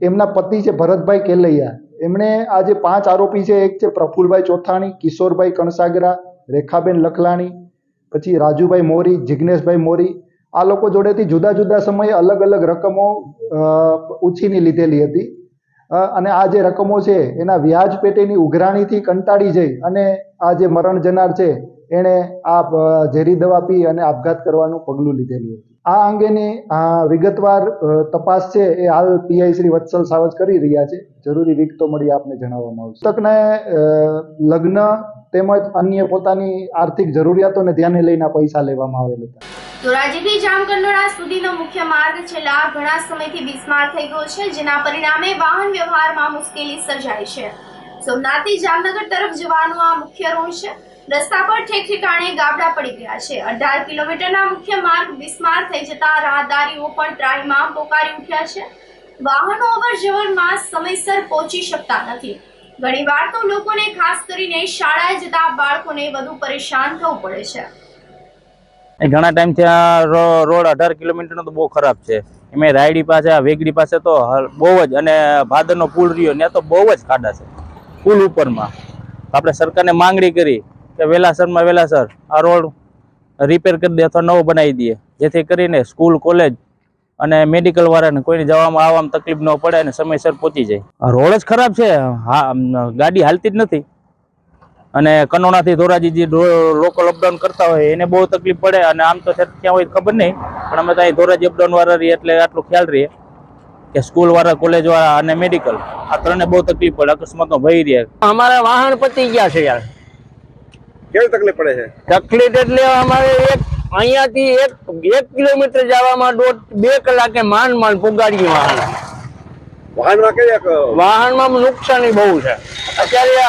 એમના પતિ છે ભરતભાઈ કેલૈયા. એમણે આ જે 5 આરોપી છે, એક છે પ્રફુલભાઈ ચોથાણી, કિશોરભાઈ કણસાગરા, રેખાબેન લખલાણી, પછી રાજુભાઈ મોરી, જિગ્નેશભાઈ મોરી, આ લોકો જોડેથી જુદા જુદા સમયે અલગ અલગ રકમો ઉછીની લીધેલી હતી અને આ જે રકમો છે એના વ્યાજ પેટેની ઉઘરાણીથી કંટાળી જઈ અને આ જે મરણ જનાર છે એણે આ ઝેરી દવા પી અને આપઘાત કરવાનું પગલું લીધેલું હતું. આ અંગેની વિગતવાર તપાસ છે એ હાલ પીઆઈ શ્રી વત્સલ સાવજ કરી રહ્યા છે. જરૂરી વિગતો મળી આપને જણાવવામાં આવશે. મૃતકને લગ્ન તેમજ અન્ય પોતાની આર્થિક જરૂરિયાતોને ધ્યાને લઈને પૈસા લેવામાં આવેલ હતા. ધોરાજીથી જામકંડોળા સુધીનો મુખ્ય માર્ગ છેલ્લા ઘણા સમયથી બિસ્માર થઈ ગયો છે, જેના પરિણામે વાહન વ્યવહારમાં મુશ્કેલી સર્જાય છે. સોમનાથથી જામનગર તરફ જવાનો આ મુખ્ય રોડ છે. રસ્તા પર ઠેક ઠેકાણે ગાબડા પડી ગયા છે. 18 કિલોમીટરના મુખ્ય માર્ગ બિસ્માર થઈ જતા રાહદારીઓ પણ ત્રાહીમામ પોકારી ઉઠ્યા છે. વાહનો અવર જવરમાં સમયસર પહોંચી શકતા નથી. ઘણીવાર તો લોકોને ખાસ કરીને શાળાએ જતા બાળકોને વધુ પરેશાન થવું પડે છે. ઘણા ટાઈમથી આ રોડ 18 કિલોમીટરનો તો બહુ ખરાબ છે. એમાં રાયડી પાસે આ વેગડી પાસે તો બહુ જ, અને ભાદરનો પુલ રહ્યો ત્યાં તો બહુ જ ખાડા છે પુલ ઉપરમાં. આપણે સરકારને માંગણી કરી કે વહેલાસરમાં વહેલાસર આ રોડ રિપેર કરી દે અથવા નવો બનાવી દે, જેથી કરીને સ્કૂલ, કોલેજ અને મેડિકલ વાળાને કોઈને જવામાં આવવામાં તકલીફ ન પડે અને સમયસર પહોંચી જાય. રોડ જ ખરાબ છે, ગાડી હાલતી જ નથી. અને કનોડાથી ધોરાજી જે લોકો અપડાઉન કરતા હોય એને બહુ તકલીફ પડે. અને આમ તો ક્યાં હોય ખબર નહીં, પણ અમે તો અહીં ધોરાજી અપડાઉન વાળા રહીએ એટલે આટલું ખ્યાલ રહીએ કે સ્કૂલ વાળા, કોલેજ વાળા અને મેડિકલ આ ત્રણે બહુ તકલીફ પડે, અકસ્માતનો ભય રહે. અમારા વાહન પતી ગયા છે યાર. કેવી તકલીફ પડે છે? તકલીફ એટલે અમારે અહીંયાથી 1 કિલોમીટર જવામાં 2 કલાકે માંડ પુગાડી વાહનમાં નુકસાની બહુ છે. અત્યારે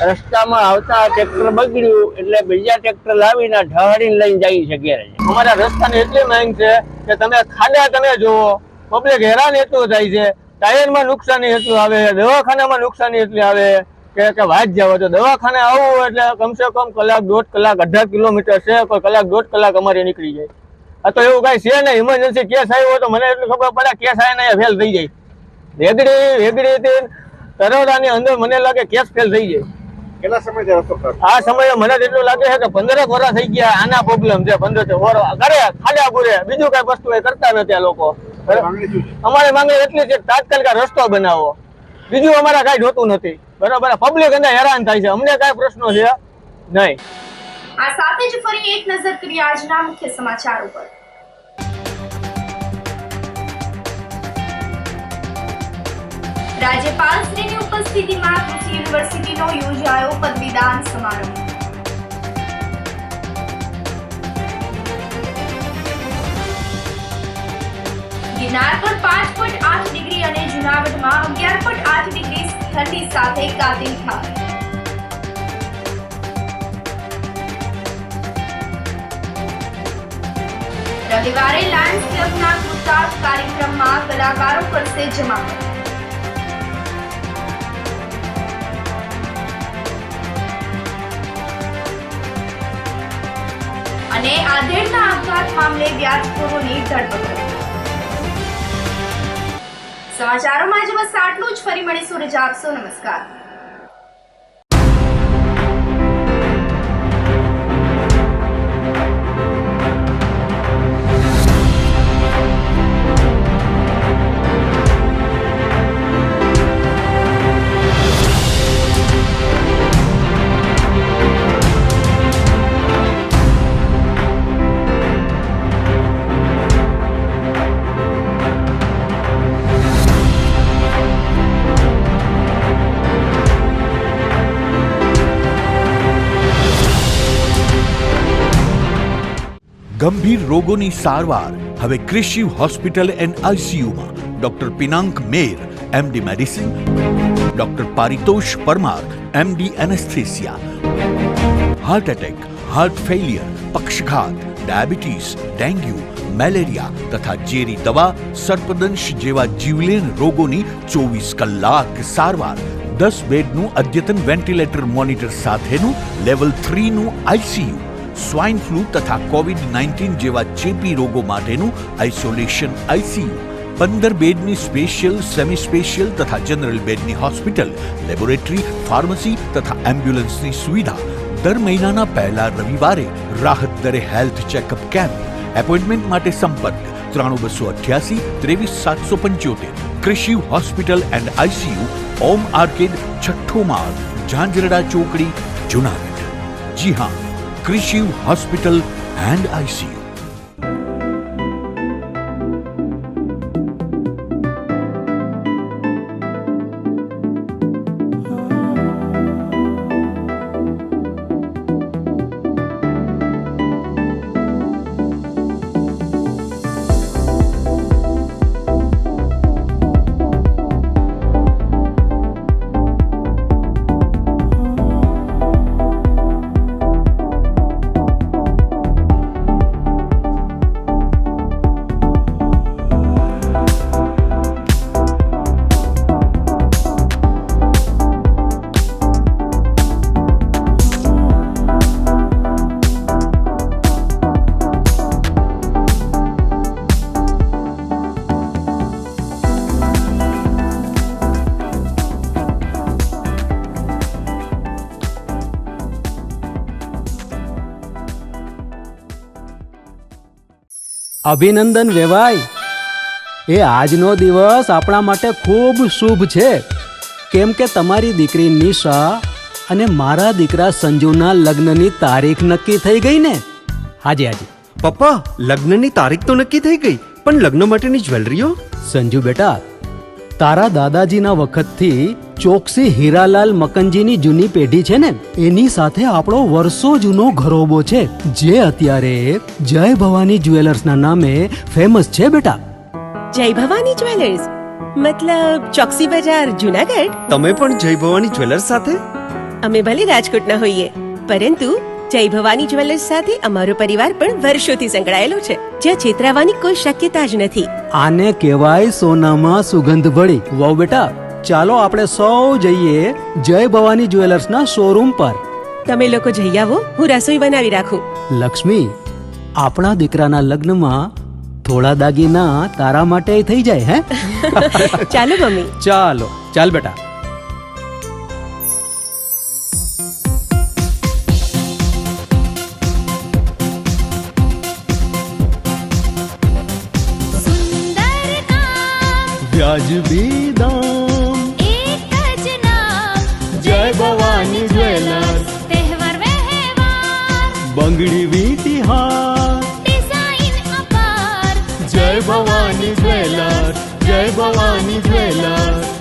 રસ્તામાં આવતા ટ્રેક્ટર બગડ્યું એટલે બીજા ટ્રેક્ટર લાવીને ઢાળીને લઈને જઈ છે ઘેરે. અમારા રસ્તાની એટલી માંગ છે કે તમે ખાડા તમે જુઓ, પબ્લિક હેરાન એટલું થાય છે. ટાયરમાં નુકસાની એટલું આવે, દવાખાનામાં નુકસાની એટલી આવે કે વાત જાવ. તો દવાખાને આવવું એટલે કમસે કમ કલાક, 1.5 કલાક, 18 કિલોમીટર છે, કોઈ કલાક, 1.5 કલાક અમારે નીકળી જાય. આ તો એવું કઈ છે નહીં. ઇમરજન્સી કેસ આવ્યો તો મને એટલું ખબર પડે કેસ આવીને ફેલ થઈ જાય. વેગડી તરોડાની અંદર મને લાગે કેસ ફેલ થઈ જાય. કેટલા સમય રસ્તો ખરાબ? આ સમયે મને એટલું લાગે છે કે 15 વર્ષ થઈ ગયા આના પ્રોબ્લેમ છે. 15 વર્ષ કરે ખાડા પૂરે, બીજું કઈ વસ્તુ એ કરતા નથી આ લોકો. અમારી માંગણી એટલી છે તાત્કાલિક રસ્તો બનાવો, બીજું અમારે કઈ જોતું નથી. બરાબર, પબ્લિક અંદર હેરાન થાય છે, અમને કઈ પ્રશ્નો છે નહીં. આ સાથે જ ફરી એક નજર કરીએ આજના મુખ્ય સમાચાર ઉપર. રાજ્યપાલ શ્રીની ઉપસ્થિતિમાં કૃષિ યુનિવર્સિટીનો યોજાયો પદવીદાન સમારંભ. ગિરનાર પર 5.8 ડિગ્રી અને જૂનાગઢમાં 11.8 ડિગ્રી ઠંડી સાથે કાતિલ ઠાર. રવિવારે લાયન્સ ક્લબના કૃતાર્થ કાર્યક્રમમાં કલાકારો કરશે જમાવટ. અને આધેડના આપઘાત મામલે વ્યાજખોરોની ધરપકડ. સમાચારોમાં જ બસ આટલું જ. ફરી મળીશું, રજા આપશો. નમસ્કાર. ગંભીર રોગોની સારવાર હવે કૃષિ હોસ્પિટલ એન્ડ આઈસીયુમાં doctor Pinank Mer, MD medicine, doctor Paritosh Parmar, MD anaesthesia. Heart attack, heart failure, પક્ષઘાત, ડાયાબિટીસ, ડેન્ગ્યુ, મેલેરિયા તથા ઝેરી દવા, સર્પદંશ જેવા જીવલેણ રોગોની 24 કલાક સારવાર, 10 બેડનું અદ્યતન વેન્ટિલેટર મોનિટર સાથેનું લેવલ 3નું આઈસીયુ, સ્વાઇન ફ્લૂ તથા કોવિડ-19 જેવા ચેપી રોગો માટેનું આઇસોલેશન આઈસીયુ, 15 બેડની સ્પેશિયલ, સેમી સ્પેશિયલ તથા જનરલ બેડની હોસ્પિટલ, લેબોરેટરી, ફાર્મસી તથા એમ્બ્યુલન્સની સુવિધા, દર મહિનાના પહેલા રવિવારે રાહત દરે હેલ્થ ચેકઅપ કેમ્પ. એપોઇન્ટમેન્ટ માટે સંપર્ક 9288 23775. કૃષિ hospital and ICU, Om arcade, છઠ્ઠો માળ, ઝાંઝરડા ચોકડી, જુનાગઢ. જી હા, કૃષિ હોસ્પિટલ એન્ડ આઈસીયુ. અભિનંદન વેવાઈ. એ આજનો દિવસ આપણા માટે ખૂબ શુભ છે, કેમ કે તમારી દીકરી નિશા અને મારા દીકરા સંજુના લગ્નની તારીખ નક્કી થઈ ગઈ ને. હાજી હાજી. પપ્પા, લગ્નની તારીખ તો નક્કી થઈ ગઈ, પણ લગ્ન માટેની જ્વેલરીઓ? સંજુ બેટા, તારા દાદાજીના વખતથી ચોકસી હીરાલાલ મકનજીની જૂની પેઢી છે ને, એની સાથે આપણો વર્ષો જૂનો ઘરોબો છે, જે અત્યારે જય ભવાની જ્વેલર્સના નામે ફેમસ છે બેટા. જય ભવાની જ્વેલર્સ મતલબ ચોકસી બજાર, જુનાગઢ? તમે પણ જય ભવાની જ્વેલર્સ સાથે? અમે ભલે રાજકોટના હોઈએ, પરંતુ જય ભવાની જ્વેલર્સ સાથે અમારો પરિવાર પણ વર્ષોથી સંકળાયેલો છે, જ્યાં છેતરાવાની કોઈ શક્યતા જ નથી. આને કહેવાય સોનામાં સુગંધ ભળી. વાવ બેટા, ચાલો આપણે સૌ જઈએ જય ભવાની જ્વેલર્સના શોરૂમ પર. તમે લોકો જઈ આવો, હું રસોઈ બનાવી રાખું. લક્ષ્મી, આપણા દીકરાના લગ્નમાં થોડા દાગીના તારા માટે થઈ જાય. હે ચાલો મમ્મી. ચાલો ચાલ બેટા. વ્યાજબી દામ, એક જ નામ, જય ભવાની જ્વેલર્સ. તહેવાર વ્યવહાર, બંગડી વીંટી હાર, ડિઝાઇન અપાર, જય ભવાની જ્વેલર્સ, જય ભવાની જ્વેલર્સ.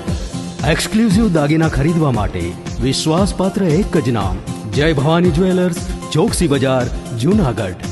એક્સક્લુઝિવ દાગીના ખરીદવા માટે વિશ્વાસપાત્ર એક જ નામ, જય ભવાની જ્વેલર્સ, ચોકસી બજાર, જુનાગઢ.